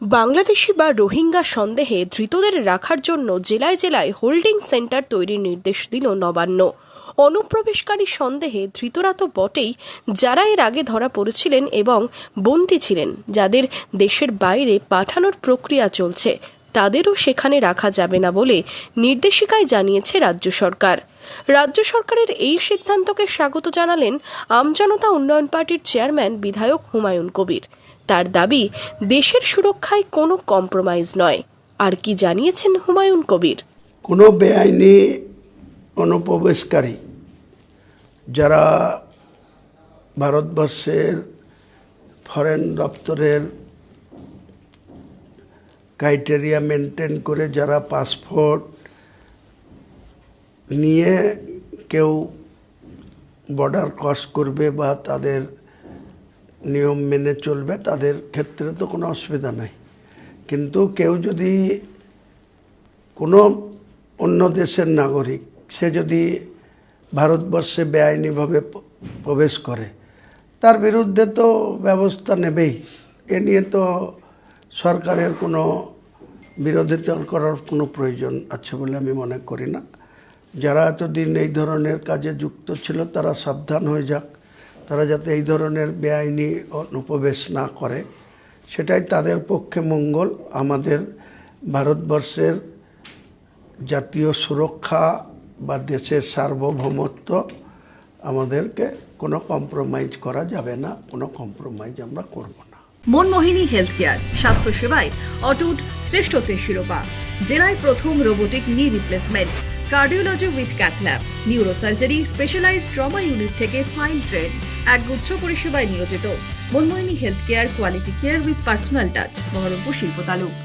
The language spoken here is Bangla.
বাংলাদেশি বা রোহিঙ্গা সন্দেহে ধৃতদের রাখার জন্য জেলায় জেলায় হোল্ডিং সেন্টার তৈরির নির্দেশ দিল নবান্ন। অনুপ্রবেশকারী সন্দেহে ধৃতরা তো বটেই, যারা এর আগে ধরা পড়েছিলেন এবং বন্দী ছিলেন, যাদের দেশের বাইরে পাঠানোর প্রক্রিয়া চলছে, তাদেরও সেখানে রাখা যাবে না বলে নির্দেশিকায় জানিয়েছে রাজ্য সরকার। রাজ্য সরকারের এই সিদ্ধান্তকে স্বাগত জানালেন আমজনতা উন্নয়ন পার্টির চেয়ারম্যান বিধায়ক হুমায়ুন কবির। তার দাবি, দেশের সুরক্ষায় কোনো কম্প্রোমাইজ নয়। আর কি জানিয়েছেন হুমায়ুন কবির? কোনো বেআইনি অনুপ্রবেশকারী যারা ভারতবর্ষের ফরেন দপ্তরের ক্রাইটেরিয়া মেনটেন করে যারা পাসপোর্ট নিয়ে কেউ বর্ডার ক্রস করবে বা তাদের নিয়ম মেনে চলবে, তাদের ক্ষেত্রে তো কোনো অসুবিধা নাই। কিন্তু কেউ যদি কোনো অন্য দেশের নাগরিক, সে যদি ভারতবর্ষে বেআইনিভাবে প্রবেশ করে, তার বিরুদ্ধে তো ব্যবস্থা নেবেই। এ নিয়ে তো সরকারের কোনো বিরোধিতা করার কোনো প্রয়োজন আছে বলে আমি মনে করি না। যারা এতদিন এই ধরনের কাজে যুক্ত ছিল তারা সাবধান হয়ে যাক, তারা যাতে এই ধরনের বেআইনি অনুপ্রবেশ না করে, সেটাই তাদের পক্ষে মঙ্গল। আমাদের ভারতবর্ষের জাতীয় সুরক্ষা বা দেশের সার্বভৌমত্ব, আমাদেরকে কোনো কম্প্রোমাইজ করা যাবে না, কোনো কম্প্রোমাইজ আমরা করব না। মনমোহিনী হেলথ কেয়ার, স্বাস্থ্য সেবায় অটুট শ্রেষ্ঠত্বের শিরোপা। জেলায় প্রথম robotic knee replacement, cardiology with cath lab, neurosurgery, specialised trauma unit থেকে স্মাইল ট্রেন, একগুচ্ছ পরিষেবায় নিয়োজিত। Manmohini health care, quality care with personal touch, Baharampur শিল্প তালুক।